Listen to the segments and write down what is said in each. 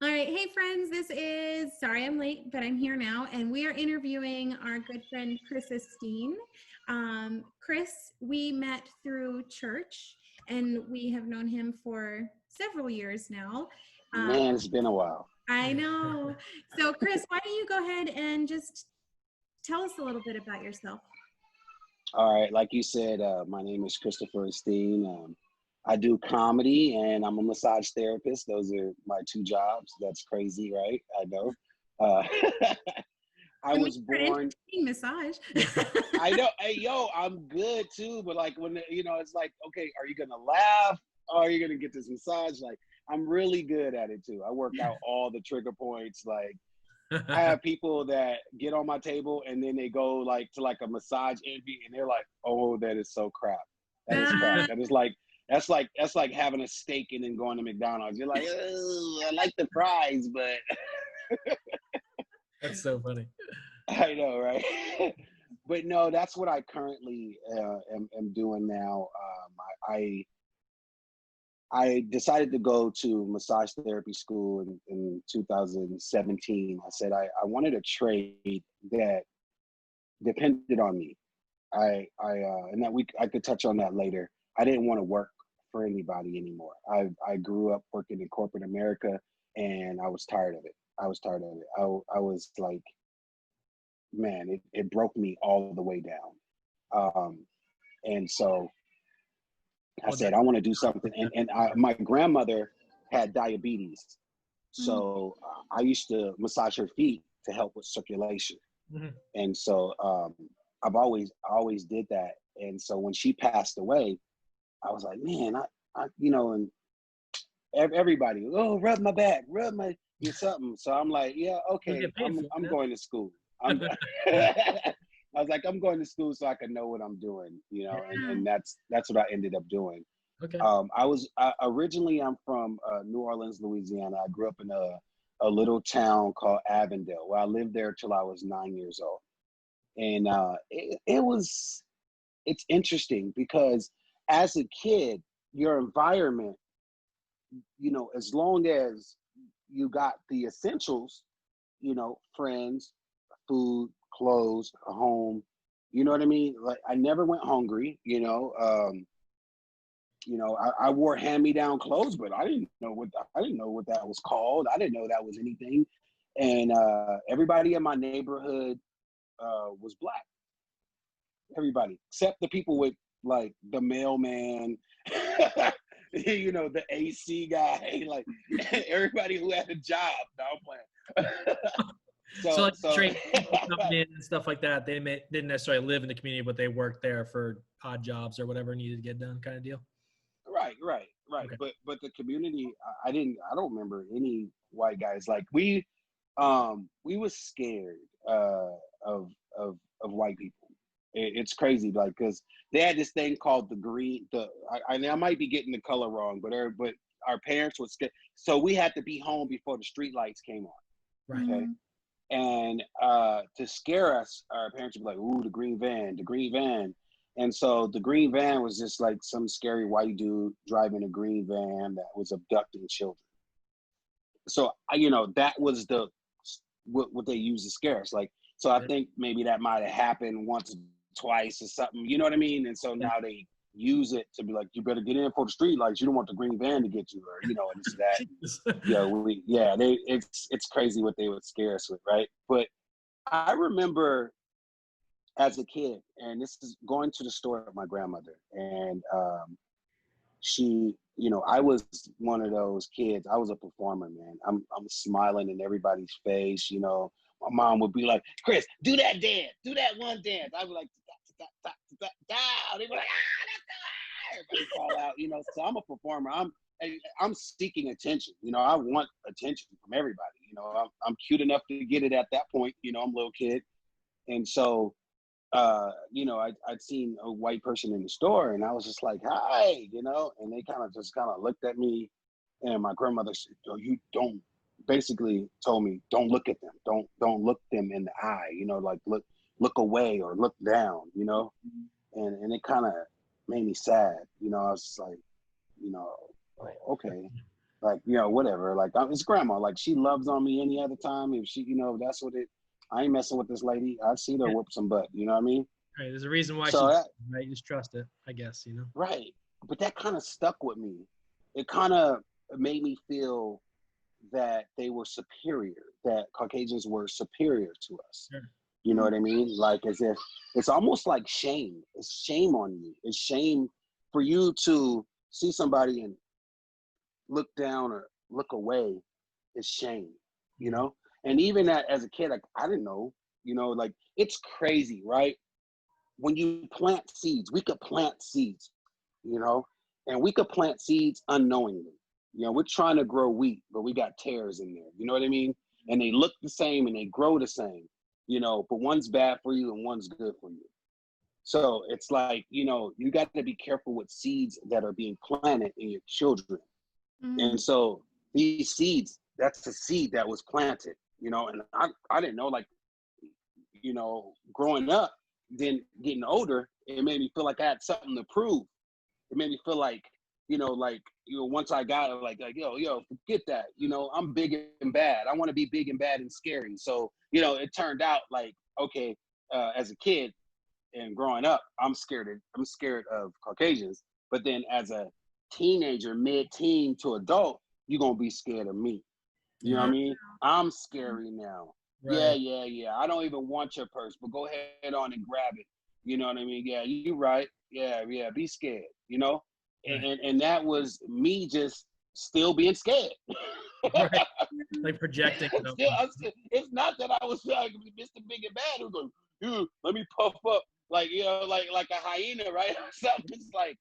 All right. Hey, friends. Sorry I'm late, but I'm here now. And we are interviewing our good friend, Chris Esteen. Chris, we met through church and we have known him for several years now. Uh, Man, it's been a while. I know. So, Chris, why don't you go ahead and just tell us a little bit about yourself? All right, like you said, my name is Christopher Esteen. I do comedy and I'm a massage therapist. Those are my two jobs. That's crazy, right? I know. Uh, I And we was are born. entertaining massage. I know. Hey, yo, I'm good too. But like when it's like, okay, are you gonna laugh? Or are you gonna get this massage? Like, I'm really good at it too. I work out all the trigger points. Like, I have people that get on my table and then they go like to like a massage envy and they're like, oh, that is so crap. That is crap. Ah, That is like that's like having a steak and then going to McDonald's. You're like, I like the fries, but That's so funny. I know, right? But no, that's what I currently am doing now. I decided to go to massage therapy school in 2017. I said I wanted a trade that depended on me. And that I could touch on that later. I didn't want to work for anybody anymore. I grew up working in corporate America, and I was tired of it. I was tired of it. I was like, man, it broke me all the way down. And so I said, I want to do something. My grandmother had diabetes. mm, So I used to massage her feet to help with circulation. Mhm. And so I always did that. And so when she passed away, I was like, man, and everybody, oh, rub my back, rub my something. So I'm like, yeah, You okay, get paid for I'm it, going to school. I was like, I'm going to school so I can know what I'm doing, yeah. and that's what I ended up doing. Okay. Originally I'm from New Orleans, Louisiana. I grew up in a little town called Avondale, where I lived there till I was 9 years old. And it's interesting because as a kid, your environment, as long as you got the essentials, friends, food, clothes, a home, you know what I mean? Like I never went hungry, I wore hand-me-down clothes, but I didn't know what that was called. I didn't know that was anything. And everybody in my neighborhood was black. Everybody, except the people with like the mailman, the AC guy, like everybody who had a job. Now I'm playing. So like So trade people coming in and stuff like that, didn't necessarily live in the community, but they worked there for odd jobs or whatever needed to get done, kind of deal. right. Okay. But the community, I don't remember any white guys. Like we was scared of of white people. It's crazy, like because they had this thing called the green. I might be getting the color wrong, but our parents would scare. So we had to be home before the street lights came on. Right. Okay. mm, And to scare us, our parents would be like, "Ooh, the green van." And so the green van was just like some scary white dude driving a green van that was abducting children. So that was what they used to scare us. Like, so I Yeah. think maybe that might have happened once, twice, or something. You know what I mean? And so Yeah. now they use it to be like, you better get in for the street lights. You don't want the green van to get you, or and this that. It's crazy what they would scare us with, right? But I remember as a kid, and this is going to the store with my grandmother, and she, I was one of those kids. I was a performer, man. I'm smiling in everybody's face. My mom would be like, "Chris, do that dance, do that one dance." I'd be like, down. They'd be like, everybody fall out. So I'm a performer. I'm seeking attention. I want attention from everybody. I'm cute enough to get it at that point. I'm a little kid, and so I'd seen a white person in the store and I was just like, hi, and they kind of looked at me, and my grandmother said, "Oh, you don't," basically told me, "Don't look at them. Don't look them in the eye, like look away or look down, and it kind of made me sad. I was just like, Right. okay. Like, whatever. Like, it's grandma. Like, she loves on me any other time. If she, that's what it. I ain't messing with this lady. I've seen her Yeah. whoop some butt. You know what I mean? Right. There's a reason why So she, that, right? You just trust it, I guess, right. But that kind of stuck with me. It kind of made me feel that they were superior, that Caucasians were superior to us. Sure. You know what I mean? Like, as if it's almost like shame. It's shame on you. It's shame for you to see somebody and look down or look away. Is shame, And even as a kid, like, I didn't know, like, it's crazy, right? When you plant seeds, we could plant seeds, and we could plant seeds unknowingly. We're trying to grow wheat, but we got tares in there. You know what I mean? And they look the same and they grow the same, but one's bad for you and one's good for you. So it's like, you got to be careful with seeds that are being planted in your children. And so these seeds, that's a seed that was planted, and I didn't know, like, growing up, then getting older, it made me feel like I had something to prove. It made me feel like, once I got it, like, yo, forget that. I'm big and bad. I want to be big and bad and scary. So, it turned out like, okay, as a kid and growing up, I'm scared of Caucasians. But then as a teenager, mid-teen to adult, you're going to be scared of me. You know what I mean? I'm scary now. Right. Yeah. I don't even want your purse, but go ahead on and grab it. You know what I mean? Yeah, you're right. Yeah, be scared, Right. And that was me just still being scared. Right. Like projecting. It's not that I was like Mr. Big and Bad who's going, dude, let me puff up like, like a hyena, right? Something just like,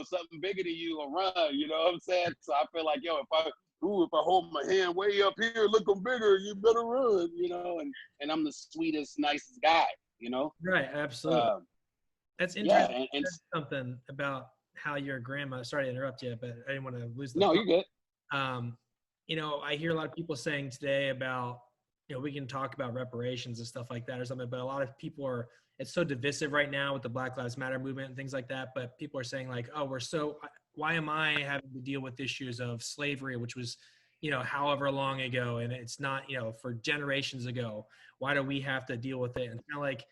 something bigger than you will run, you know what I'm saying? So I feel like, if I hold my hand way up here looking bigger, you better run, and I'm the sweetest, nicest guy, Right. Absolutely. That's Yeah, interesting. and Something about how your grandma, sorry to interrupt you, but I didn't want to lose the no, thought. you're good. I hear a lot of people saying today about, we can talk about reparations and stuff like that or something, but a lot of people it's so divisive right now with the Black Lives Matter movement and things like that. But people are saying like, oh, why am I having to deal with issues of slavery, which was, however long ago, and it's not, for generations ago, why do we have to deal with it? And kind of like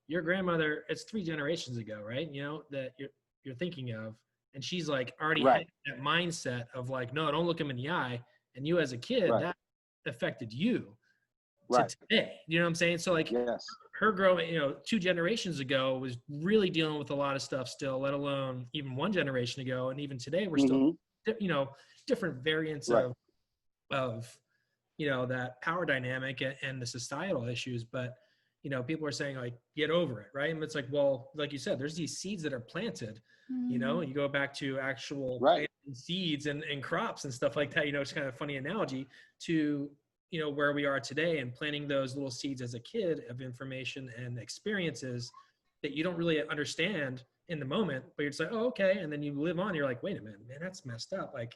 your grandmother, it's 3 generations ago, right? That you're thinking of, and she's like already had Right. that mindset of like, no, don't look him in the eye. And you as a kid, Right. that affected you to Right. today. You know what I'm saying? So like Yes. her growing, 2 generations ago was really dealing with a lot of stuff still, let alone even 1 generation ago. And even today we're still, different variants Right. of that power dynamic and the societal issues. But, people are saying like, get over it. Right. And it's like, well, like you said, there's these seeds that are planted, you go back to actual Right. seeds and crops and stuff like that. It's kind of a funny analogy to, where we are today, and planting those little seeds as a kid of information and experiences that you don't really understand in the moment, but you're just like, oh, okay. And then you live on, you're like, wait a minute, man, that's messed up. Like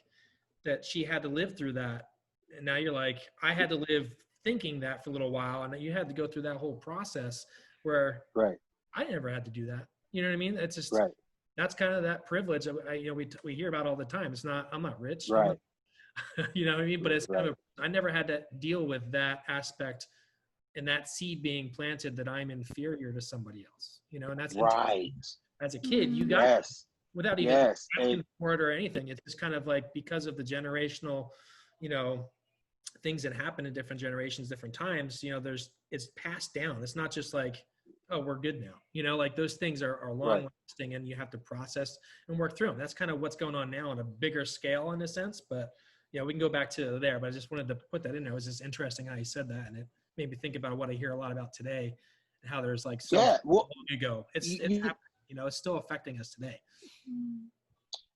that she had to live through that. And now you're like, I had to live thinking that for a little while. And you had to go through that whole process where Right. I never had to do that. You know what I mean? It's just, Right. that's kind of that privilege we hear about all the time. It's not, I'm not rich. Right. You know what I mean? But it's Right. kind of, I never had to deal with that aspect and that seed being planted that I'm inferior to somebody else, and that's Right. as a kid, you got Yes. without even Yes. asking for it or anything. It's just kind of like because of the generational, things that happen in different generations, different times, it's passed down. It's not just like, oh, we're good now. Like those things are long lasting and you have to process and work through them. That's kind of what's going on now on a bigger scale in a sense, but we can go back to there, but I just wanted to put that in there. It was just interesting how you said that. And it made me think about what I hear a lot about today and how there's like so long ago. It's happening, it's still affecting us today.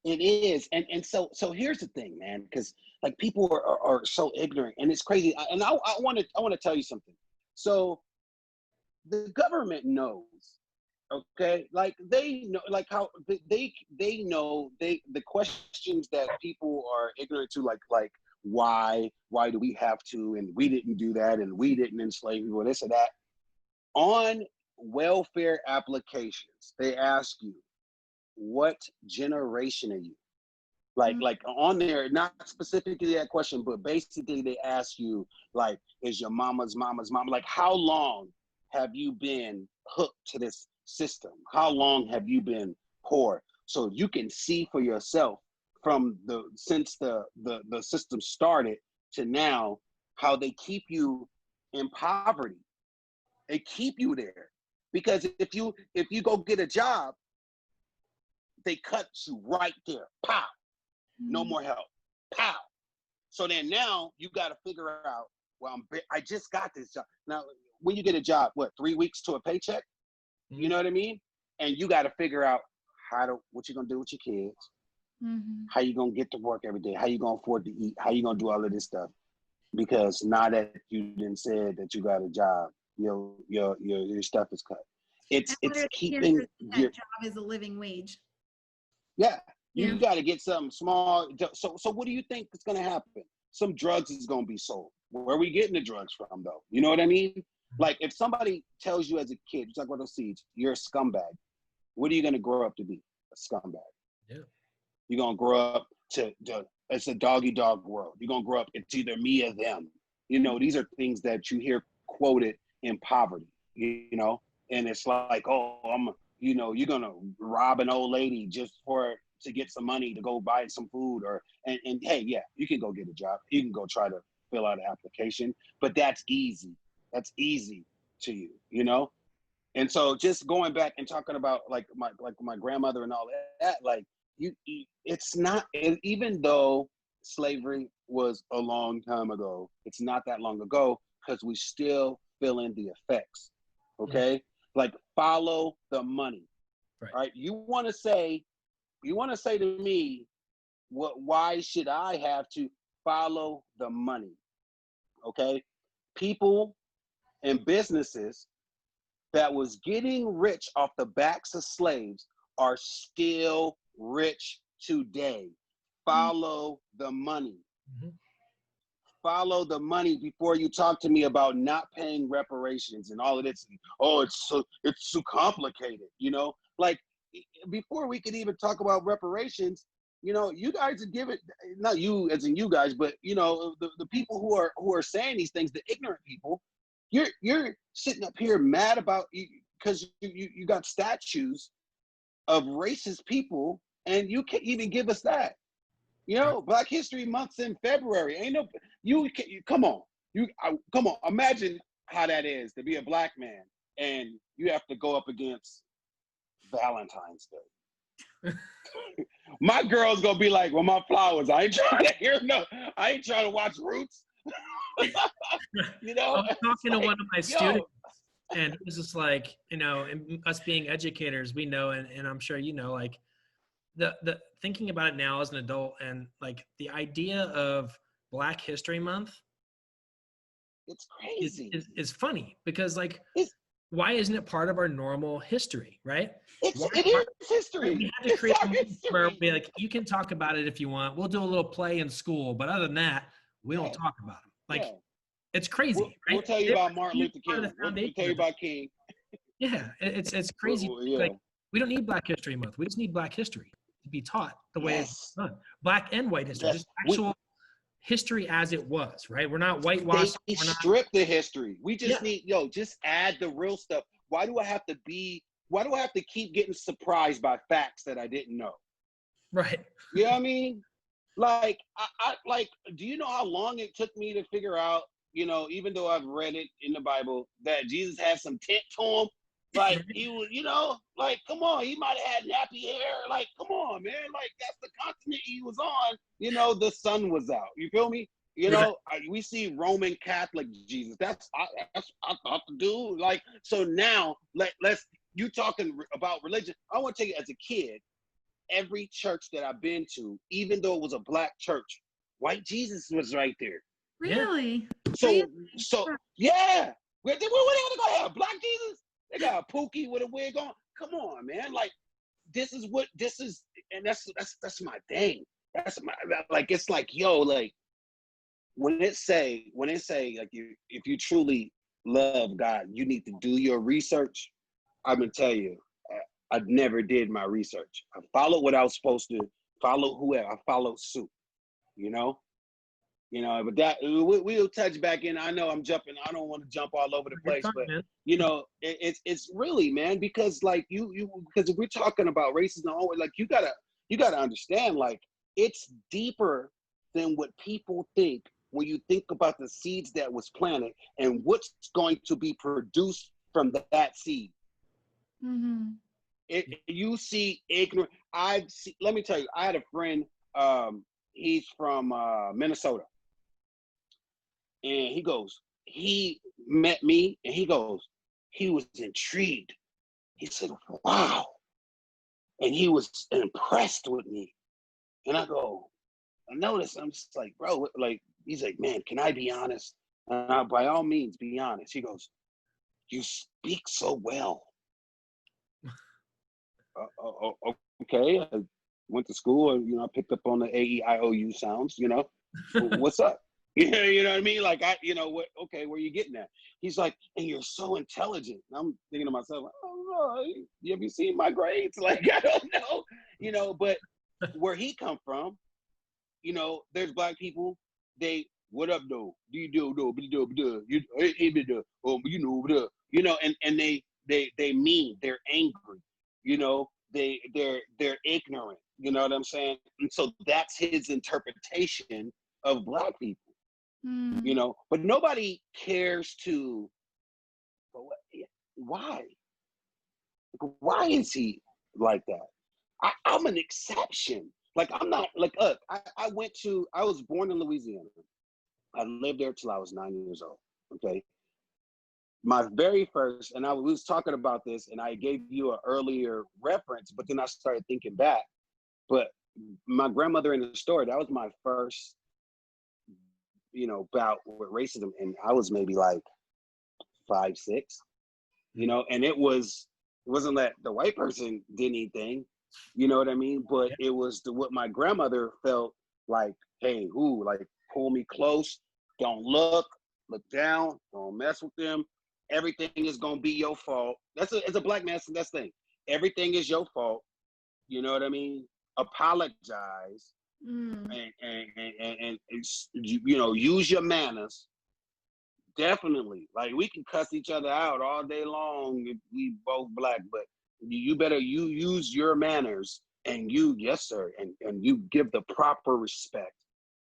It is. And so here's the thing, man, because like people are so ignorant and it's crazy. I want to tell you something. So the government knows, okay, like they know, like how they know the questions that people are ignorant to, like why do we have to, and we didn't do that, and we didn't enslave people, this or that. On welfare applications, they ask you, what generation are you? Like on there, not specifically that question, but basically they ask you, like, is your mama's mama? Like, how long have you been hooked to this system? How long have you been poor? So you can see for yourself from since the system started to now, how they keep you in poverty. They keep you there. Because if you go get a job, they cut you right there. Pow. No more help. Pow. So then now you got to figure out, well, I just got this job. Now, when you get a job, what, 3 weeks to a paycheck? You know what I mean? And you got to figure out what you're going to do with your kids, how you going to get to work every day, how you going to afford to eat, how you going to do all of this stuff. Because now that you didn't say that you got a job, your stuff is cut. It's keeping your job is a living wage. Yeah. You got to get something small. So what do you think is going to happen? Some drugs is going to be sold. Where are we getting the drugs from, though? You know what I mean? Like, if somebody tells you as a kid, you talk about those seeds, you're a scumbag. What are you going to grow up to be? A scumbag. Yeah. You're going to grow up to it's a dog world. You're going to grow up, it's either me or them. You know, these are things that you hear quoted in poverty, you know? And it's like, oh, you're going to rob an old lady just to get some money to go buy some food, and hey, yeah, you can go get a job. You can go try to fill out an application, but that's easy. That's easy to you, you know? And so just going back and talking about like my grandmother and all that, like it's not, even though slavery was a long time ago, it's not that long ago, because we still feeling the effects. Okay. Like, follow the money, right? You want to say to me, why should I have to follow the money? Okay. People and businesses that was getting rich off the backs of slaves are still rich today. Follow the money. Follow the money before you talk to me about not paying reparations and all of this. Oh, it's so complicated, you know? Like, before we could even talk about reparations, you know, you guys are giving, not you as in you guys, but, you know, the people who are saying these things, the ignorant people, you're sitting up here mad about, because you got statues of racist people, and you can't even give us that. You know, Black History Month's in February. Ain't no, come on. Come on. Imagine how that is to be a Black man and you have to go up against Valentine's Day. My girl's gonna be like, well, my flowers, I ain't trying to hear I ain't trying to watch Roots. You know, I was talking to one of my students, and it was just like, you know, and us being educators, we know, and I'm sure you know, like the thinking about it now as an adult, and like the idea of Black History Month, it's crazy. Is funny, because like, why isn't it part of our normal history, right? It is history. We had to create a moment where we like, you can talk about it if you want. We'll do a little play in school, but other than that, we don't talk about them. Like, it's crazy, right? We'll tell you about Martin Luther King. We'll tell you about King. Yeah, it's crazy. Like, we don't need Black History Month. We just need Black history to be taught the way it's done. Black and white history, just actual history as it was, right? We're not whitewashed. They strip the history. We just need, just add the real stuff. Why do I have to keep getting surprised by facts that I didn't know? Right. You know what I mean? Like, I like, do you know how long it took me to figure out, you know, even though I've read it in the Bible, that Jesus had some tint to him? Like, he was, you know, like, come on, he might have had nappy hair. Like, come on, man. Like, that's the continent he was on. You know, the sun was out. You feel me? You know, we see Roman Catholic Jesus. That's I thought the dude. Like, so now, let's, you talking about religion. I want to tell you, as a kid, every church that I've been to, even though it was a Black church, white Jesus was right there. Really? So yeah. What are they gonna have? Black Jesus? They got a Pookie with a wig on. Come on, man. Like, this is, and that's my thing. That's my, like, it's like, yo, like, when it say like, if you truly love God, you need to do your research. I'm gonna tell you, I never did my research. I followed what I was supposed to follow whoever. I followed suit, you know? But that we'll touch back in. I know I'm jumping. I don't want to jump all over the You're place, fine, but man. it's really, man, because like because if we're talking about racism, like you gotta understand, like it's deeper than what people think when you think about the seeds that was planted and what's going to be produced from that seed. Mm-hmm. You see ignorant. Let me tell you, I had a friend. He's from Minnesota. And he met me and he was intrigued. He said, wow. And he was impressed with me. And I noticed, I'm just like, bro, like, he's like, man, can I be honest? By all means, be honest. He goes, you speak so well. Okay. I went to school and, I picked up on the A-E-I-O-U sounds, what's up? Yeah, you know what I mean? Like, what, okay, where you getting at? He's like, and you're so intelligent. And I'm thinking to myself, oh, you have you seen my grades? Like, I don't know, but where he come from, there's black people, what up, though? Do you do, and they mean, they're angry, they're ignorant, you know what I'm saying? And so that's his interpretation of black people. But nobody cares to, why is he like that? I'm an exception. Like, I'm not, like, I was born in Louisiana. I lived there till I was 9 years old, okay? My very first, and we was talking about this, and I gave you an earlier reference, but then I started thinking back. But my grandmother in the story, that was my first bout with racism, and I was maybe like 5, 6, and it wasn't that the white person did anything, you know what I mean? But it was what my grandmother felt like, hey, like, pull me close, don't look down, don't mess with them. Everything is gonna be your fault. As a black man, that's the thing. Everything is your fault. You know what I mean? Apologize. And use your manners. Definitely. Like, we can cuss each other out all day long if we both black, but you better use your manners, and yes sir, and you give the proper respect.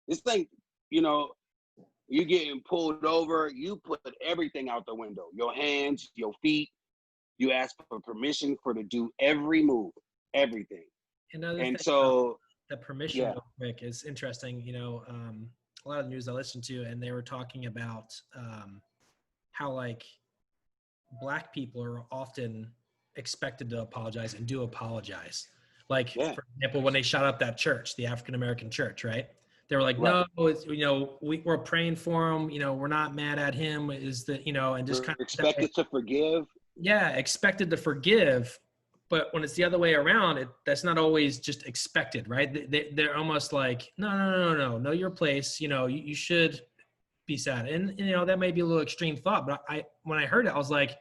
This thing, you getting pulled over, you put everything out the window. Your hands, your feet, you ask for permission to do every move, everything. Another and thing, so the permission, yeah. real quick, is interesting. A lot of the news I listened to, and they were talking about how, like, black people are often expected to apologize and do apologize. Like, for example, when they shot up that church, the African-American church, right? They were like, right. No, it's, we're praying for him. We're not mad at him. Is that, and just kind of expected to forgive. Yeah, expected to forgive. But when it's the other way around, that's not always just expected, right? They're almost like, no, know your place. You should be sad. And that may be a little extreme thought, but when I heard it, I was like,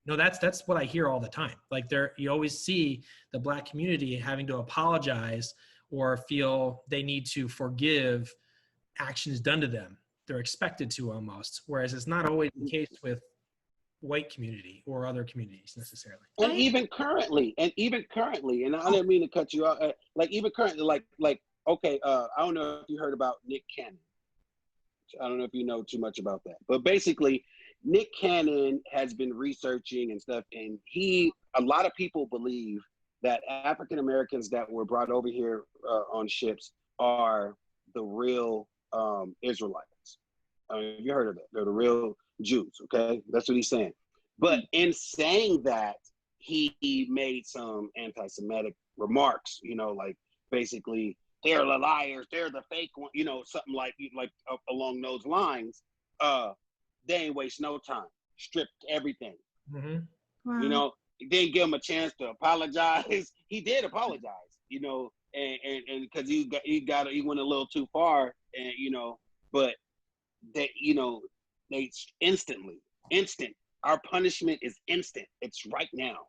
no, that's what I hear all the time. Like, you always see the black community having to apologize or feel they need to forgive actions done to them. They're expected to, almost, whereas it's not always the case with white community or other communities necessarily. And even currently, and I didn't mean to cut you out. Like, even currently, like, okay, I don't know if you heard about Nick Cannon. I don't know if you know too much about that, but basically, Nick Cannon has been researching and stuff, and a lot of people believe that African Americans that were brought over here on ships are the real Israelites. Have you heard of that? They're the real Jews, okay? That's what he's saying. But in saying that, he made some anti-Semitic remarks, like, basically, they're the liars, they're the fake one, something like along those lines. They ain't waste no time. Stripped everything. Mm-hmm. Wow. Didn't give him a chance to apologize. He did apologize, and because he went a little too far, and but they instant. Our punishment is instant. It's right now.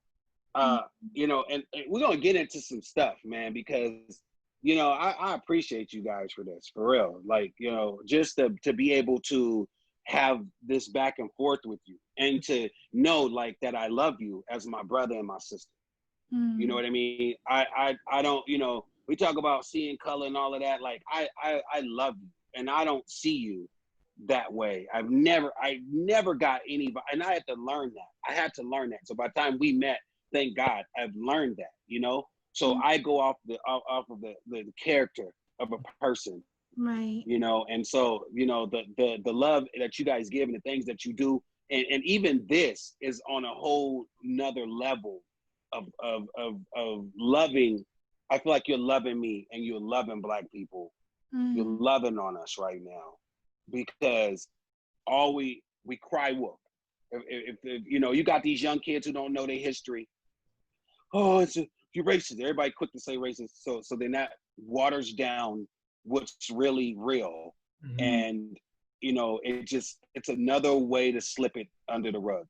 And we're gonna get into some stuff, man, because you know, I appreciate you guys for this, for real. Like, you know, just to be able to have this back and forth with you and to know like that I love you as my brother and my sister. You know what I mean? I don't, you know, we talk about seeing color and all of that. Like I love you and I don't see you that way. I never got anybody, and I had to learn that. I had to learn that. So by the time we met, thank God, I've learned that, you know? So I go off of the character of a person, Right. you know? And so, you know, the love that you guys give and the things that you do, and even this is on a whole nother level of loving. I feel like you're loving me and you're loving Black people. You're loving on us right now because we cry wolf. If you know, you got these young kids who don't know their history. Oh, you're racist. Everybody quick to say racist. So then that waters down what's really real. And, you know, it's another way to slip it under the rug.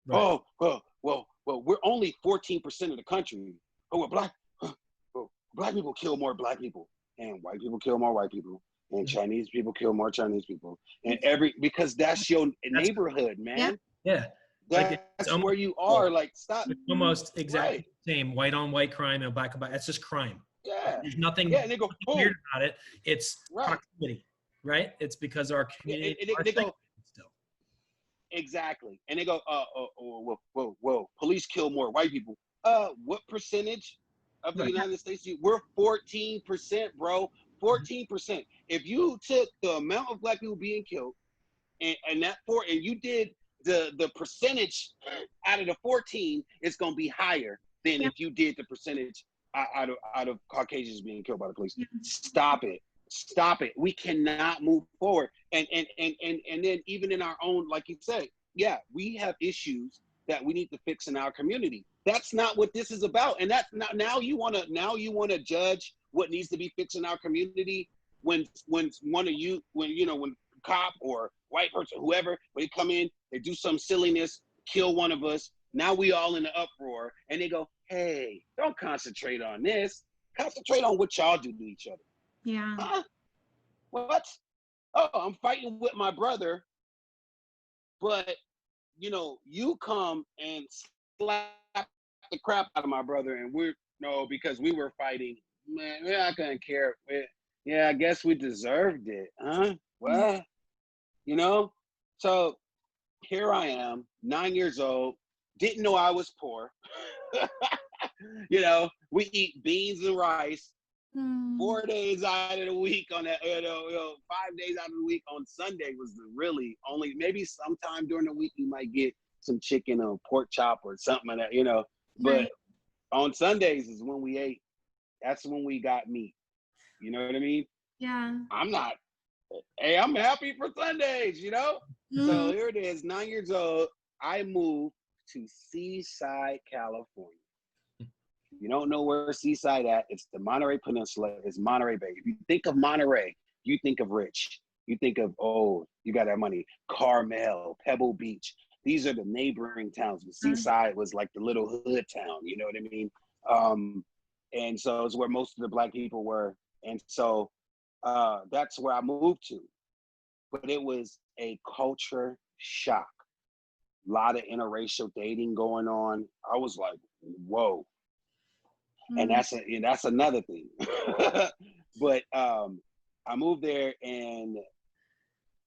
Right. Well, we're only 14% of the country. Oh, we're Black. Black people kill more Black people, and white people kill more white people, and Chinese people kill more Chinese people, and because that's your neighborhood, man. Yeah. That's like where you are. Like, stop. It's almost exactly the same. White on white crime and black on black. That's just crime. Yeah. There's nothing and they go, weird about it. It's proximity, right? It's because our community. They go, still. Exactly. And they go, whoa, police kill more white people. What percentage of the United States? We're 14%, bro. 14%. If you took the amount of Black people being killed and you did the percentage out of the 14, it's gonna be higher than if you did the percentage out of Caucasians being killed by the police. Stop it. We cannot move forward. And then even in our own, like you said, yeah, we have issues that we need to fix in our community. That's not what this is about. And that's not, now you wanna judge what needs to be fixed in our community when cop or white person, whoever, when they come in, they do some silliness, kill one of us. Now we all in the uproar, and they go, "Hey, don't concentrate on this. Concentrate on what y'all do to each other." Yeah. Huh? What? Oh, I'm fighting with my brother, but you know, you come and slap the crap out of my brother, and because we were fighting. Man, we're not gonna care. Yeah, I guess we deserved it, huh? Well. You know, so here I am, 9 years old, didn't know I was poor. You know, we eat beans and rice 4 days out of the week on that, 5 days out of the week. On Sunday was really only, maybe sometime during the week you might get some chicken or pork chop or something like that, you know. But on Sundays is when we ate. That's when we got meat. You know what I mean? Yeah. Hey, I'm happy for Sundays, you know? So here it is, 9 years old. I moved to Seaside, California. You don't know where Seaside at. It's the Monterey Peninsula. It's Monterey Bay. If you think of Monterey, you think of rich. You think of, you got that money. Carmel, Pebble Beach. These are the neighboring towns. Seaside was like the little hood town, you know what I mean? And so it's where most of the Black people were. And so that's where I moved to. But it was a culture shock. A lot of interracial dating going on. I was like, whoa. And that's another thing. But I moved there and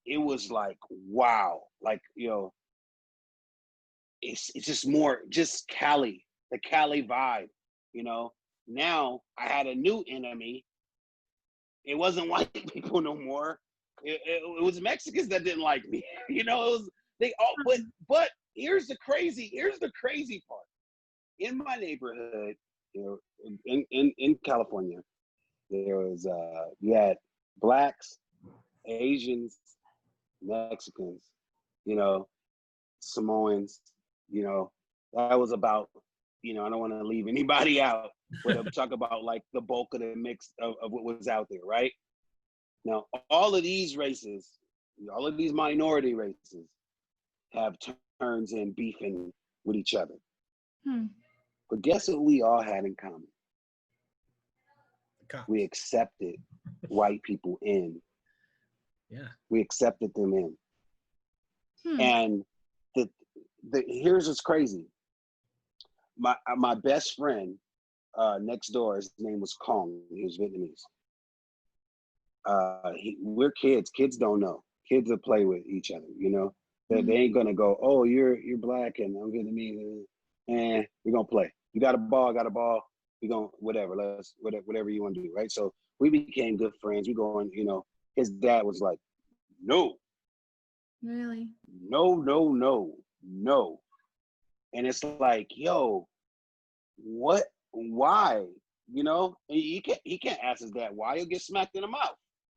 it was like, wow. Like, you know, it's just more, just Cali, the Cali vibe, you know. Now I had a new enemy. It wasn't white people no more. It was Mexicans that didn't like me. You know, it was but here's the crazy part. In my neighborhood, you know, in California, there was you had Blacks, Asians, Mexicans, you know, Samoans, you know. That was about, you know, I don't want to leave anybody out, but I'm talking about like the bulk of the mix of what was out there, right? Now, all of these races, all of these minority races have turns in beefing with each other. But guess what we all had in common? cops. we accepted white people in. Yeah. We accepted them in. Hmm. And here's what's crazy. My best friend next door, his name was Kong. He was Vietnamese. We're kids. Kids don't know. Kids will play with each other, you know. They ain't gonna go, oh, you're black and I'm Vietnamese, and we're gonna play. You got a ball, we gonna whatever. Let's whatever you want to do, right? So we became good friends. We going, you know. His dad was like, no, Really? no, and it's like, yo, what? Why? You know, he can't ask his dad why. He'll get smacked in the mouth.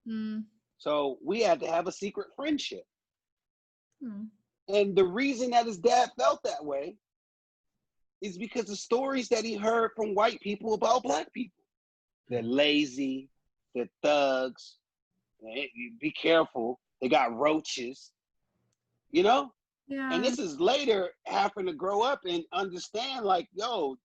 Mm. So we had to have a secret friendship. Hmm. And the reason that his dad felt that way is because the stories that he heard from white people about black people. They're lazy, they're thugs, be careful, they got roaches, you know? And Yeah. this is later having to grow up and understand, like, yo,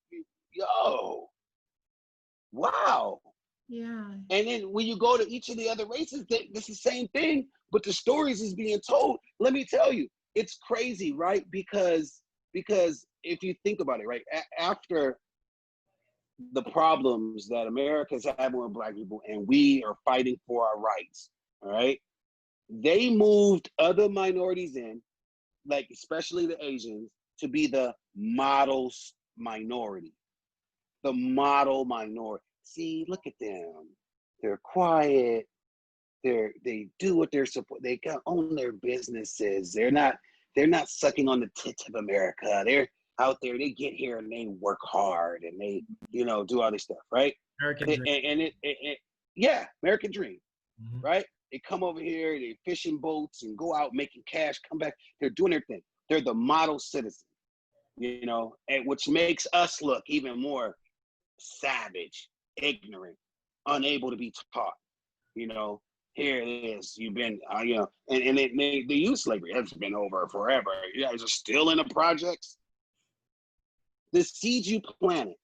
wow. Yeah. And then when you go to each of the other races, it's the same thing, but the stories is being told. Let me tell you, it's crazy, right? Because if you think about it, right, after the problems that America's having with black people, and we are fighting for our rights, all right, they moved other minorities in, like especially the Asians, to be the model minority. The model minority. See, look at them. They're quiet. They do what they're supposed. They own their businesses. They're not sucking on the tits of America. They're out there. They get here and they work hard and they, you know, do all this stuff, right? American dream. And yeah, American dream, Mm-hmm. right? They come over here, they fishing boats and go out making cash, come back. They're doing their thing. They're the model citizen, you know, and which makes us look even more savage, ignorant, unable to be taught. You know, here it is. You've been, you know, and they use slavery. It's been over forever. You guys are still in the projects. The seeds you planted,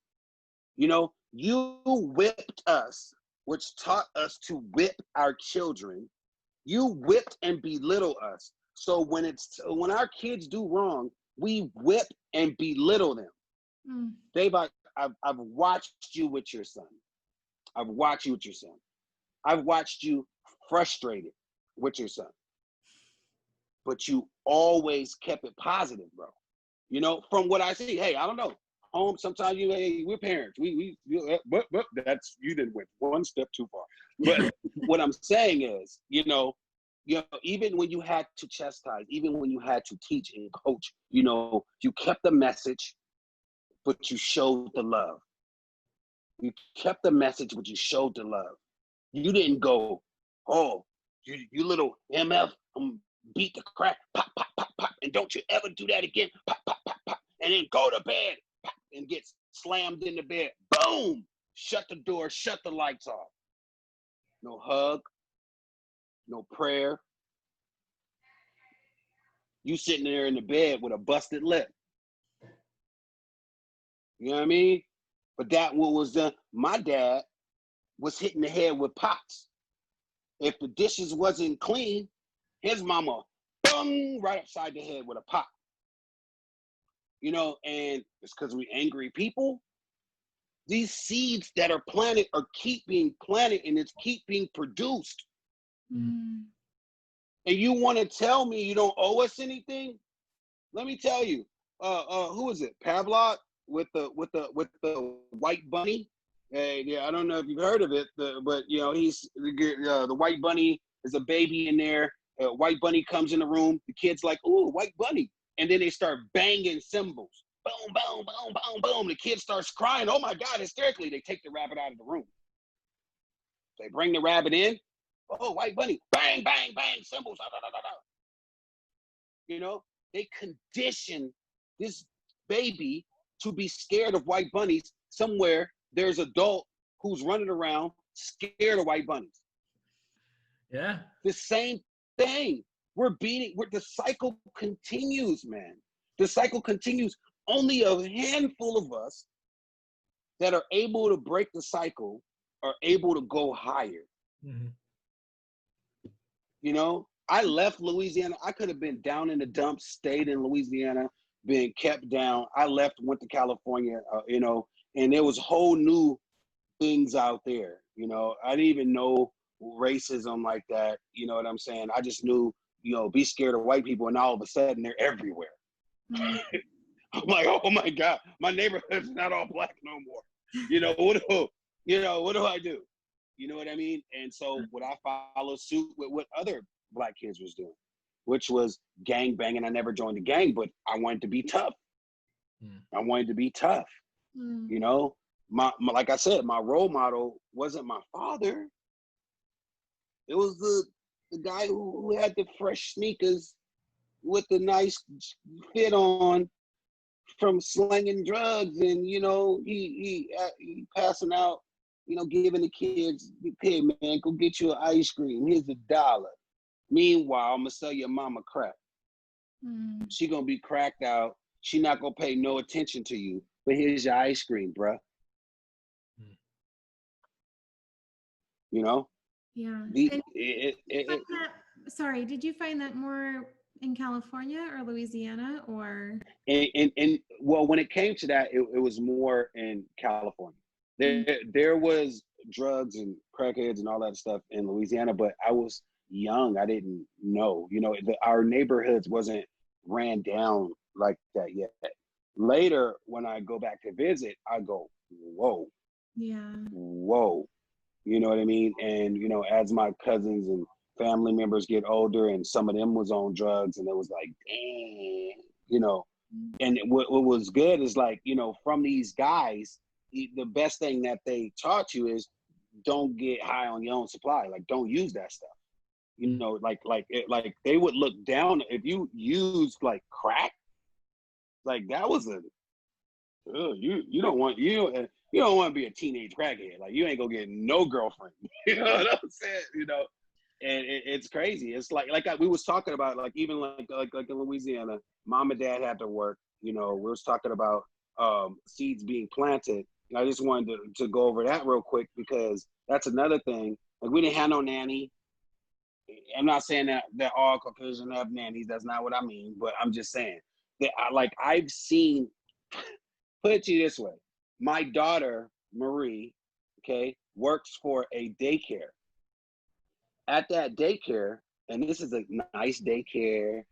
you know, you whipped us, which taught us to whip our children. You whipped and belittle us. So when our kids do wrong, we whip and belittle them. Mm. Dave, I've watched you with your son. I've watched you with your son. I've watched you frustrated with your son. But you always kept it positive, bro. You know, from what I see, hey, I don't know. Home, sometimes we're parents. But that's, you didn't went one step too far. But what I'm saying is, you know, even when you had to chastise, even when you had to teach and coach, you know, you kept the message, but you showed the love. You kept the message, but you showed the love. You didn't go, oh, you little MF, beat the crap, pop, pop, pop, pop, and don't you ever do that again, pop, pop, pop, pop, and then go to bed, pop, and get slammed in the bed, boom, shut the door, shut the lights off. No hug, no prayer. You sitting there in the bed with a busted lip. You know what I mean? But that what was done. My dad was hitting the head with pots. If the dishes wasn't clean, his mama, bung, right upside the head with a pot. You know, and it's because we angry people. These seeds that are planted are keep being planted and it's keep being produced. Mm. And you want to tell me you don't owe us anything? Let me tell you. Who is it? Pavlov with the white bunny. Yeah, I don't know if you've heard of it, but you know he's the white bunny is a baby in there. White bunny comes in the room. The kid's like, "Ooh, white bunny," and then they start banging cymbals. Boom, boom, boom, boom, boom. The kid starts crying. Oh my God, hysterically. They take the rabbit out of the room. They bring the rabbit in. Oh, white bunny. Bang, bang, bang. Cymbals. Da, da, da, da, da. You know, they condition this baby to be scared of white bunnies. Somewhere there's an adult who's running around scared of white bunnies. Yeah. The same thing. The cycle continues, man. The cycle continues. Only a handful of us that are able to break the cycle are able to go higher. Mm-hmm. You know, I left Louisiana. I could have been down in the dumps, stayed in Louisiana, been kept down. I left, went to California, you know, and there was whole new things out there. You know, I didn't even know racism like that. You know what I'm saying? I just knew, you know, be scared of white people, and all of a sudden they're everywhere. Mm. I'm like, oh my God, my neighborhood's not all black no more. You know, what do I do? You know what I mean? And so would I follow suit with what other black kids was doing, which was gang banging. I never joined a gang, but I wanted to be tough. I wanted to be tough. You know, my like I said, my role model wasn't my father. It was the guy who had the fresh sneakers with the nice fit on from slinging drugs, and you know he passing out, you know, giving the kids, hey man, go get you an ice cream. Here's $1. Meanwhile, I'm gonna sell your mama crack. She gonna be cracked out. She not gonna pay no attention to you. But here's your ice cream, bruh. You know? Yeah. Sorry, did you find that more in California or Louisiana or? And well, when it came to that, it was more in California. There was drugs and crackheads and all that stuff in Louisiana, but I was young. I didn't know. You know, our neighborhoods wasn't ran down like that yet. Later, when I go back to visit, I go, whoa. Yeah. Whoa. You know what I mean? And, you know, as my cousins and family members get older, and some of them was on drugs, and it was like, dang, you know. And what was good is, like, you know, from these guys, the best thing that they taught you is don't get high on your own supply. Like, don't use that stuff. You know, like they would look down if you used like crack. Like that was you don't want to be a teenage crackhead. Like you ain't gonna get no girlfriend. You know what I'm saying? You know, and it's crazy. It's like we was talking about, like even like in Louisiana, mom and dad had to work. You know, we was talking about seeds being planted. And I just wanted to go over that real quick, because that's another thing. Like we didn't have no nanny. I'm not saying that all Caucasian have nannies. That's not what I mean. But I'm just saying that I've seen. Put it to you this way: my daughter Marie, okay, works for a daycare. At that daycare, and this is a nice daycare.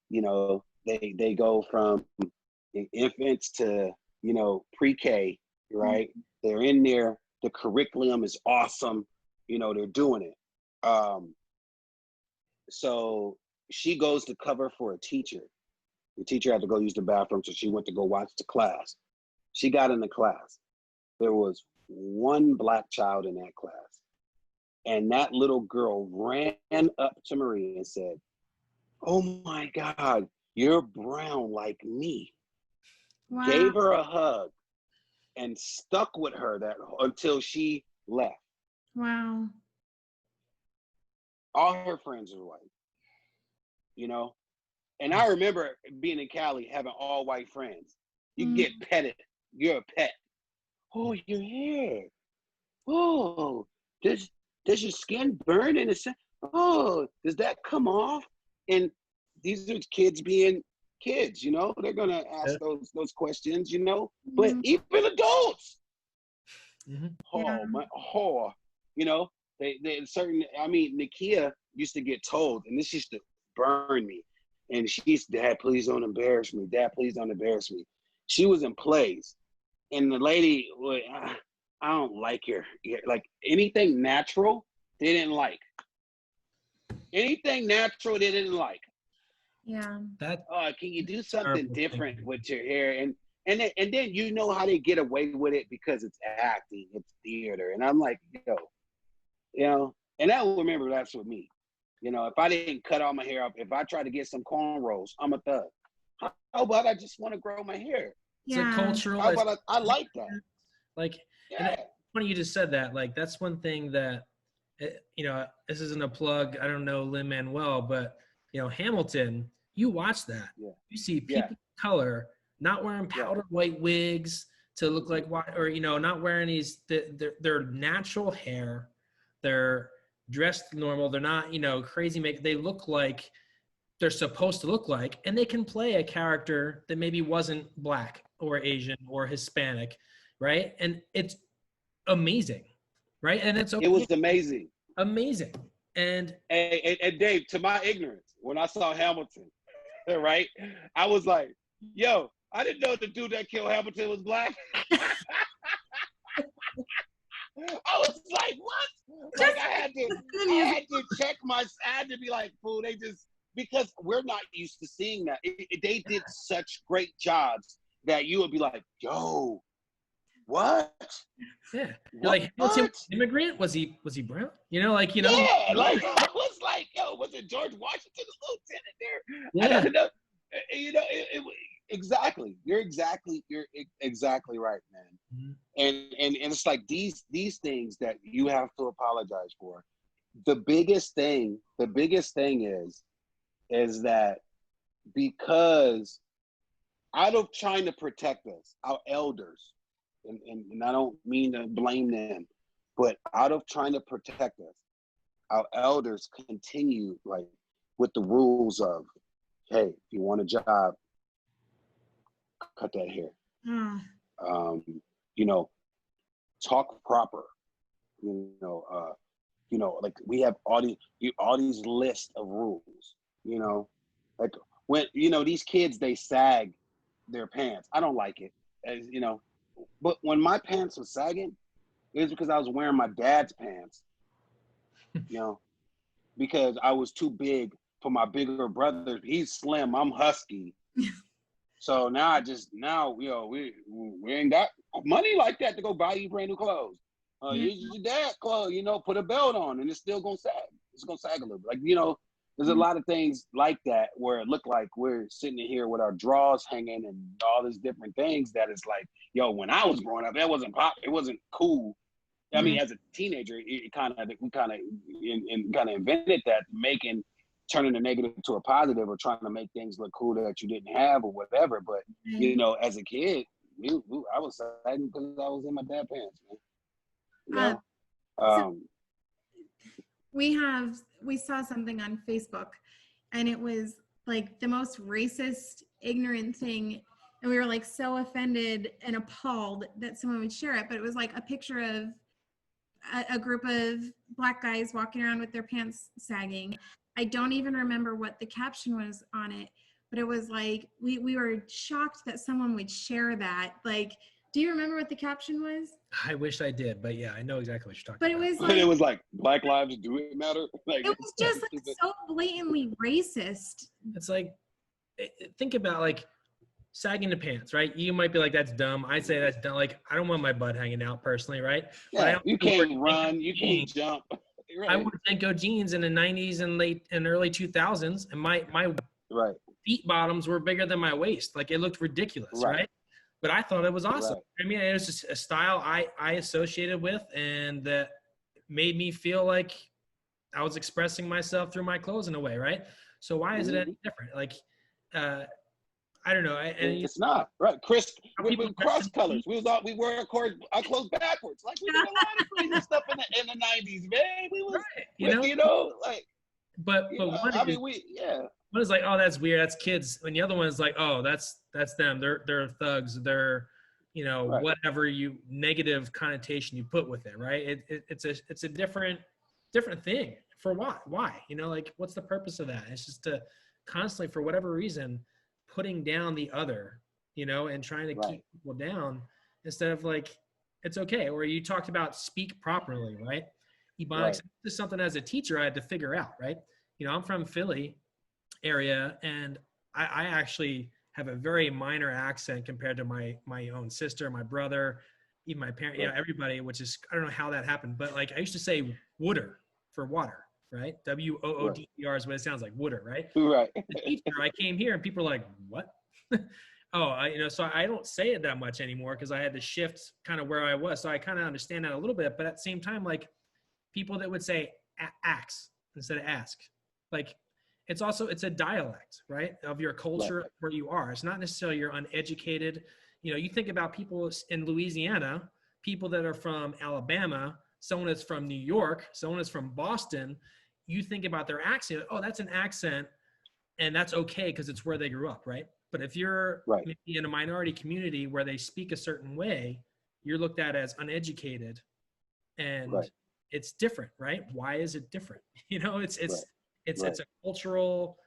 You know, they go from infants to, you know, pre-K, right? They're in there. The curriculum is awesome. You know, they're doing it. So she goes to cover for a teacher. The teacher had to go use the bathroom, so she went to go watch the class. She got in the class. There was one black child in that class. And that little girl ran up to Marie and said, "Oh my God, you're brown like me." Wow. Gave her a hug and stuck with her until she left. Wow. All her friends are white, you know? And I remember being in Cali, having all white friends. You get petted. You're a pet. Oh, your hair. Oh, does your skin burn in the sun? Oh, does that come off? And these are kids being kids, you know? They're going to ask those questions, you know? But even adults. You know, they certain, I mean, Nakia used to get told, and this used to burn me. And she's, "Dad, please don't embarrass me. Dad, please don't embarrass me." She was in plays, and the lady would, "I don't like your, like anything natural, they didn't like. Anything natural, they didn't like." Yeah. Can you do something different with your hair? And then you know how they get away with it because it's acting, it's theater. And I'm like, yo, you know, and I will remember that's with me. You know, if I didn't cut all my hair up, if I try to get some cornrows, I'm a thug. How about I just want to grow my hair? It's a cultural. How about I like that. Like, and it's funny you just said that. Like, that's one thing that, you know, this isn't a plug. I don't know Lin-Manuel, but, you know, Hamilton, you watch that. Yeah. You see people of color not wearing powder white wigs to look like white, or, you know, not wearing their natural hair. They're dressed normal. They're not, you know, crazy make. They look like they're supposed to look like, and they can play a character that maybe wasn't Black or Asian or Hispanic, right? And it's amazing, right? And it's It okay. was amazing. Amazing. And Dave, to my ignorance, when I saw Hamilton, right, I was like, yo, I didn't know the dude that killed Hamilton was Black. I was like, what? Like I had to check I had to be like, fool, they just, because we're not used to seeing that. They did such great jobs that you would be like, yo, what? Yeah. You're like, Hamilton was an immigrant? Was he brown? You know, like, you know. Yeah, like I was like, yo, was it George Washington's lieutenant there? Yeah. I don't know. You know, exactly. You're exactly right, man. Mm-hmm. And it's like these things that you have to apologize for. The biggest thing is that because out of trying to protect us, our elders, and I don't mean to blame them, but out of trying to protect us, our elders continue like with the rules of, hey, if you want a job, cut that hair. You know, talk proper. You know, like we have all these lists of rules. You know, like when you know these kids, they sag their pants. I don't like it, as you know, but when my pants were sagging, it was because I was wearing my dad's pants. You know, because I was too big for my bigger brother. He's slim. I'm husky. So now you know, we ain't got money like that to go buy you brand new clothes. Here's your dad's clothes, you know, put a belt on and it's still gonna sag. It's gonna sag a little bit. Like, you know, there's a lot of things like that where it looked like we're sitting in here with our drawers hanging and all these different things that is like, yo, when I was growing up, that wasn't it wasn't cool. I mean, as a teenager, we kind of invented that, turning the negative to a positive, or trying to make things look cool that you didn't have or whatever. But you know, as a kid, I was sad because I was in my dad's pants, man. You know? We saw something on Facebook, and it was like the most racist, ignorant thing. And we were like so offended and appalled that someone would share it. But it was like a picture of a group of Black guys walking around with their pants sagging. I don't even remember what the caption was on it, but it was like, we were shocked that someone would share that. Like, do you remember what the caption was? I wish I did, but yeah, I know exactly what you're talking but about. But it was like, it was like, Black lives do it matter? Like, it was just like so blatantly racist. It's like, think about like sagging the pants, right? You might be like, that's dumb. I'd say that's dumb. Like, I don't want my butt hanging out personally, right? Yeah, you can't run, you can't jump. Right. I wore Denko jeans in the 90s and early 2000s, and my right. feet bottoms were bigger than my waist. Like, it looked ridiculous, right? But I thought it was awesome. Right. I mean, it was just a style I associated with, and that made me feel like I was expressing myself through my clothes in a way, right? So why is it any different? Like, I don't know. It's not right, Chris. We cross colors. We wear our clothes backwards. Like, we did a lot of crazy stuff in the 90s, man. We was, right, you know, like. But one is like, oh, that's weird. That's kids. And the other one is like, oh, that's them. They're thugs. They're, you know, whatever negative connotation you put with it, right? It's a different thing. For what? Why? You know, like, what's the purpose of that? It's just to constantly, for whatever reason, putting down the other, you know, and trying to keep people down instead of like, it's okay. Or you talked about speak properly, right? Ebonics, this is something as a teacher I had to figure out, right? You know, I'm from Philly area, and I actually have a very minor accent compared to my own sister, my brother, even my parent, you know, everybody, which is, I don't know how that happened, but like I used to say wooder for water, right? WOODER is what it sounds like, wooder, right? Right. The teacher, I came here and people are like, what? You know, so I don't say it that much anymore because I had to shift kind of where I was. So I kind of understand that a little bit, but at the same time, like people that would say ax instead of ask, like it's a dialect, right? Of your culture where you are. It's not necessarily you're uneducated. You know, you think about people in Louisiana, people that are from Alabama, someone that's from New York, someone that's from Boston. You think about their accent. Oh, that's an accent, and that's okay because it's where they grew up, right? But if you're Right. maybe in a minority community where they speak a certain way, you're looked at as uneducated, and Right. it's different, right? Why is it different? You know, Right. it's a cultural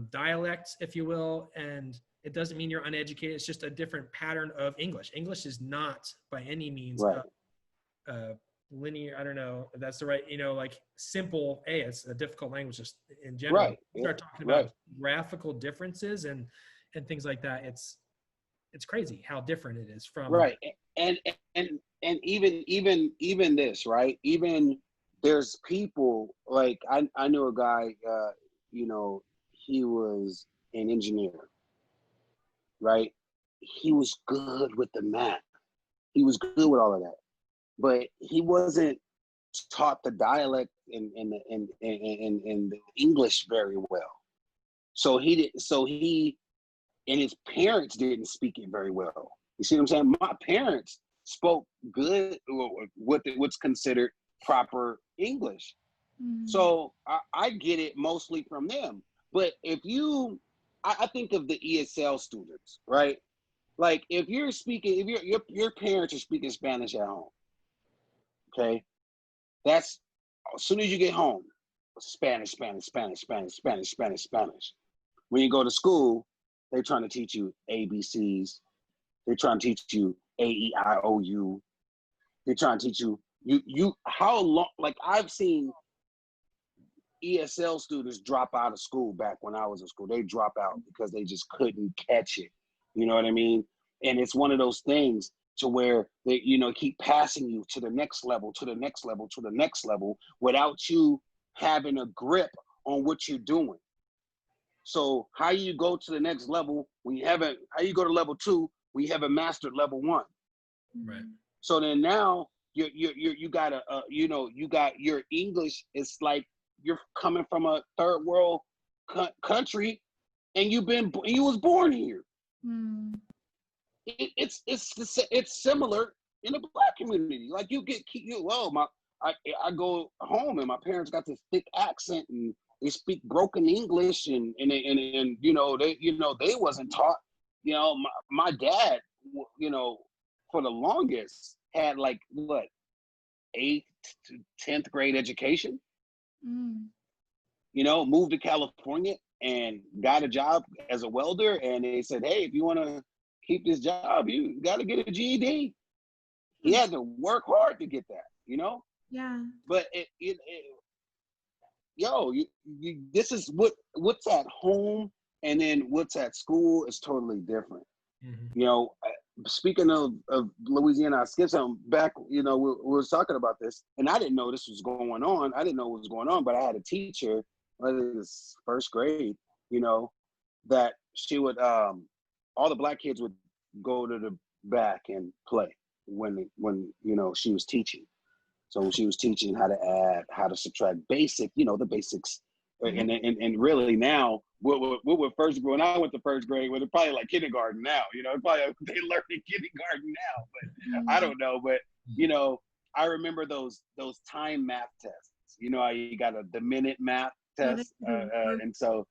dialect, if you will, and it doesn't mean you're uneducated. It's just a different pattern of English. English is not by any means Right. linear. I don't know if that's the right, you know, like simple. It's a difficult language just in general. Right. You start talking Right. about graphical differences and things like that. It's crazy how different it is from. Right. And and even this, right? Even there's people like I knew a guy, you know, he was an engineer, right? He was good with the math. He was good with all of that, but he wasn't taught the dialect and the English very well. So he did. So he and his parents didn't speak it very well. You see what I'm saying? My parents spoke good, what's considered proper English. So I get it mostly from them. But if you, I think of the ESL students, right? Like if you're speaking, if your parents are speaking Spanish at home, okay, that's as soon as you get home, Spanish, Spanish, Spanish, Spanish, Spanish, Spanish, Spanish. When you go to school, they're trying to teach you ABCs. They're trying to teach you AEIOU. They're trying to teach you how long. Like I've seen ESL students drop out of school back when I was in school. They drop out because they just couldn't catch it. You know what I mean? And it's one of those things to where they, you know, keep passing you to the next level, to the next level, to the next level without you having a grip on what you're doing. So how you go to the next level when you haven't, how you go to level 2 when you haven't mastered level 1? Right. So then now you got a you know, you got your English. It's like you're coming from a third world country, and you was born here. It's similar in the Black community. Like I go home and my parents got this thick accent and they speak broken English and you know they wasn't taught. You know, my dad, you know, for the longest had like what 8th to 10th grade education. You know, moved to California and got a job as a welder, and they said, hey, if you want to keep this job, you got to get a GED. He had to work hard to get that, you know? Yeah. But this is what's at home, and then what's at school is totally different. You know, speaking of Louisiana, I skipped something back. You know, we was talking about this, and I didn't know this was going on. I didn't know what was going on, but I had a teacher, I think it was 1st grade, you know, that she would, all the Black kids would go to the back and play when you know, she was teaching. So when she was teaching how to add, how to subtract, basic, you know, the basics. And really now, what were first grade, when I went to 1st grade, well, they're probably like kindergarten now, you know, probably they learn in kindergarten now, but I don't know. But, you know, I remember those time math tests, you know, you got the minute math test. And so,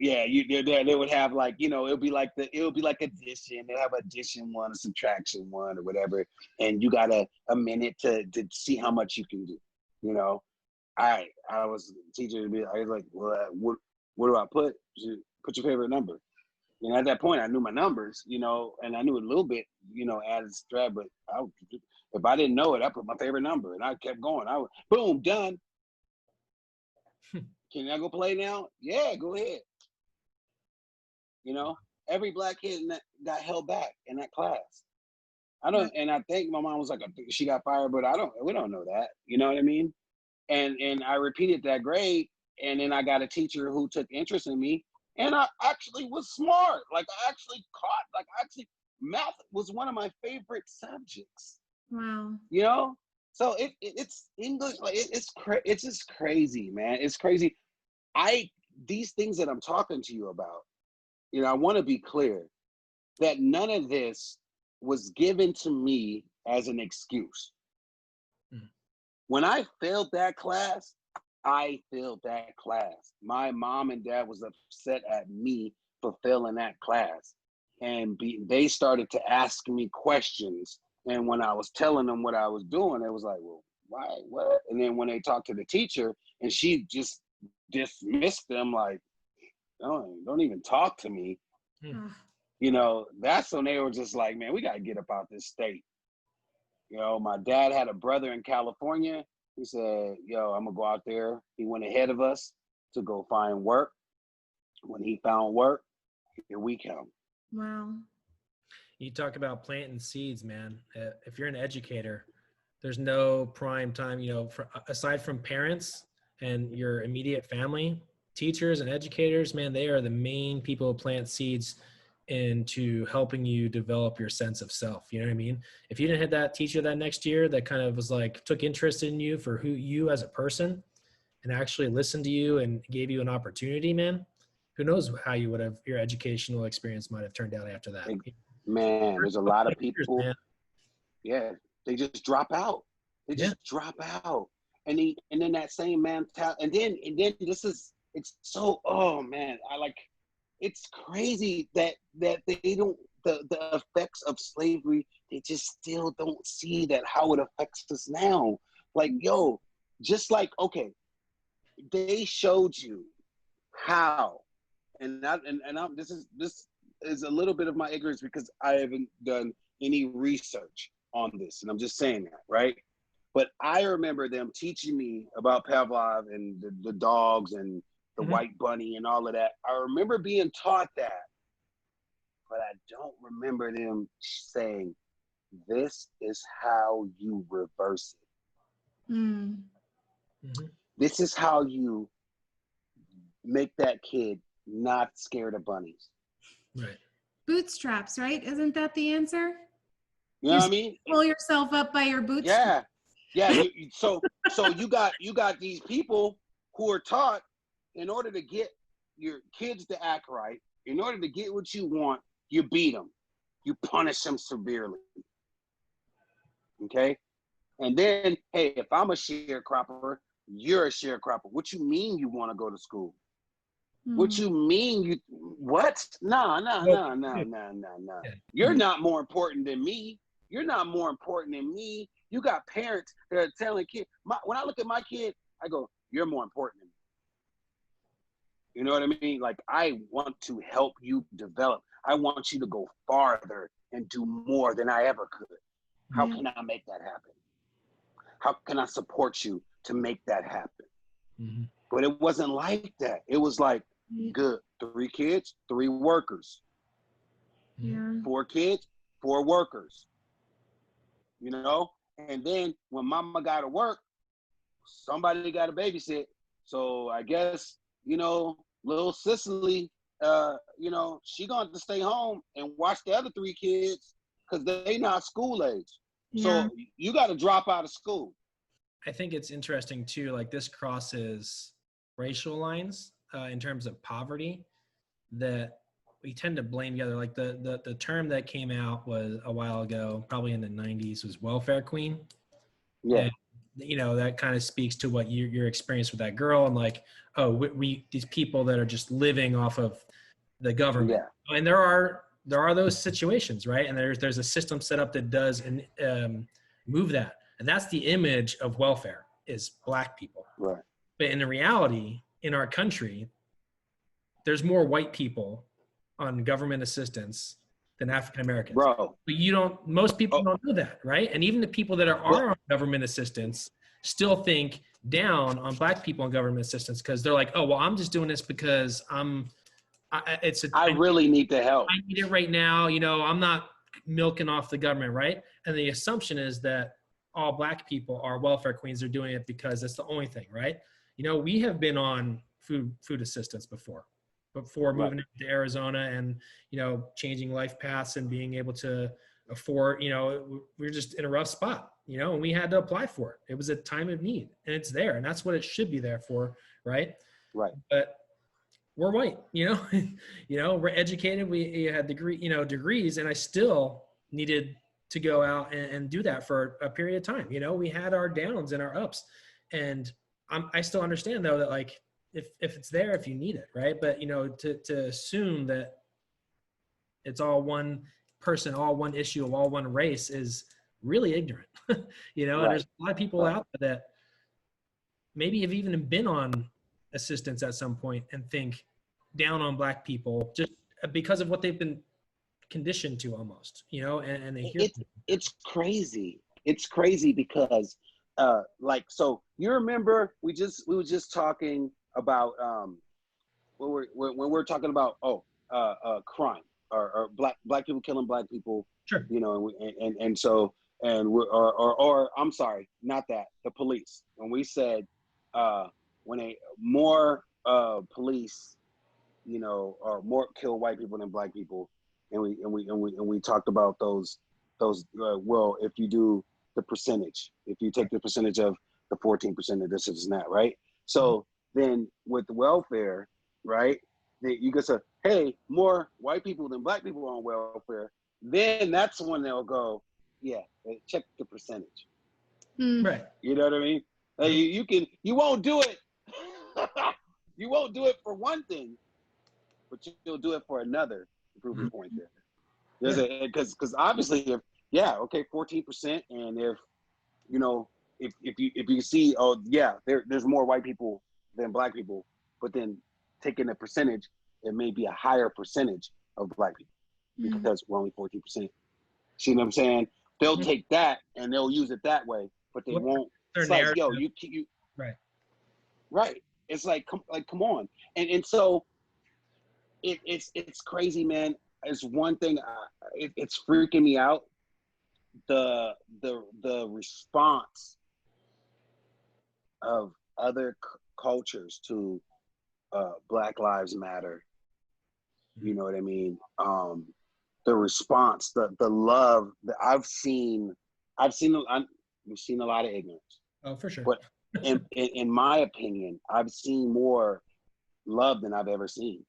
yeah, they would have like, you know, it would be like addition. They have addition 1, a subtraction 1, or whatever, and you got a minute to see how much you can do. You know, I was teaching to be. I was like, well, what do I put? Put your favorite number. And at that point, I knew my numbers, you know, and I knew a little bit, you know, added strap. But if I didn't know it, I put my favorite number, and I kept going. I would, boom, done. Can I go play now? Yeah, go ahead. You know, every Black kid got held back in that class. And I think my mom was like, she got fired, but we don't know that. You know what I mean? And I repeated that grade, and then I got a teacher who took interest in me, and I actually was smart. Like math was one of my favorite subjects. Wow. You know, so it's English. Like it's just crazy, man. It's crazy. These things that I'm talking to you about, you know, I want to be clear. that none of this was given to me as an excuse. When I failed that class, I failed that class. My mom and dad was upset at me for failing that class. And they started to ask me questions. And when I was telling them what I was doing, it was like, well, why, what? And then when they talked to the teacher and she just dismissed them like, don't even talk to me. You know, that's when they were just like, man, we got to get up out this state. You know, my dad had a brother in California. He said, yo, I'm going to go out there. He went ahead of us to go find work. When he found work, here we come. Wow. You talk about planting seeds, man. If you're an educator, there's no prime time, you know, aside from parents and your immediate family, teachers and educators, man, they are the main people who plant seeds into helping you develop your sense of self. You know what I mean? If you didn't have that teacher that next year that kind of was like, took interest in you for who you as a person and actually listened to you and gave you an opportunity, man, who knows how you would have, your educational experience might have turned out after that. Man, there's a lot of people, they just drop out. They just drop out. And then that same mentality, and then it's so, oh man, it's crazy that they don't, the effects of slavery, they just still don't see that how it affects us now. Like, yo, just like, okay, they showed you how, this is a little bit of my ignorance because I haven't done any research on this, and I'm just saying that, right? But I remember them teaching me about Pavlov and the dogs and the white bunny and all of that. I remember being taught that, but I don't remember them saying, this is how you reverse it. This is how you make that kid not scared of bunnies. Right. Bootstraps, right? Isn't that the answer? You know what I mean? Pull yourself up by your bootstraps. Yeah. So you got these people who are taught, in order to get your kids to act right, in order to get what you want, you beat them, you punish them severely. Okay, and then, hey, if I'm a sharecropper, you're a sharecropper. What you mean you want to go to school? What you mean you what? No. You're not more important than me. You're not more important than me. You got parents that are telling kids. When I look at my kid, I go, you're more important than me. You know what I mean? Like, I want to help you develop. I want you to go farther and do more than I ever could. How can I make that happen? How can I support you to make that happen? But it wasn't like that. It was like, good, 3 kids, 3 workers. 4 kids, 4 workers. You know? And then when mama got to work, somebody got to babysit. So I guess, you know, little Cicely, you know, she going to stay home and watch the other 3 kids because they not school age. So you got to drop out of school. I think it's interesting too, like this crosses racial lines in terms of poverty that we tend to blame together. Like the term that came out was a while ago, probably in the 90s, was welfare queen. Yeah. And, you know, that kind of speaks to what your experience with that girl and like, oh, we these people that are just living off of the government. Yeah. And there are those situations, right? And there's a system set up that does move that. And that's the image of welfare, is Black people. Right. But in the reality, in our country, there's more white people on government assistance than African Americans. Bro. But most people don't know that, right? And even the people that are on government assistance still think down on Black people on government assistance because they're like, oh, well, I'm just doing this because I really need the help. I need it right now. You know, I'm not milking off the government, right? And the assumption is that all Black people are welfare queens. They're doing it because that's the only thing, right? You know, we have been on food assistance before moving to Arizona and, you know, changing life paths and being able to afford, you know, we were just in a rough spot, you know, and we had to apply for it. It was a time of need and it's there. And that's what it should be there for, right? Right. But we're white, we're educated. We had degrees, and I still needed to go out and do that for a period of time. We had our downs and our ups, and I still understand though that like if it's there, if you need it, right? But to assume that it's all one person, all one issue, all one race is really ignorant. And there's a lot of people out there that maybe have even been on assistance at some point and think down on Black people just because of what they've been conditioned to almost, and they hear it's crazy. It's crazy because so you remember we were just talking about when we're talking about crime or black people killing Black people, sure, and so or I'm sorry, not that, the police, when we said when more police or more kill white people than Black people, and we talked about those well, if you do the percentage, if you take the percentage of the 14% of this and that, right? So then with welfare, right, that you could say, hey, more white people than Black people on welfare, then that's when they'll go, yeah, check the percentage. Right. You know what I mean? You won't do it. You won't do it for one thing, but you'll do it for another improvement point there. There's because obviously if 14%, and if if you see there's more white people than Black people, but then taking the percentage, it may be a higher percentage of Black people because we're only 14%. See what I'm saying? They'll take that and they'll use it that way, but they won't. It's like, yo, you right. It's like come on, and so it's crazy, man. It's one thing. It's freaking me out. The response of other cultures to Black Lives Matter. You know what I mean? The response, the love that we've seen a lot of ignorance. Oh, for sure. But in my opinion, I've seen more love than I've ever seen.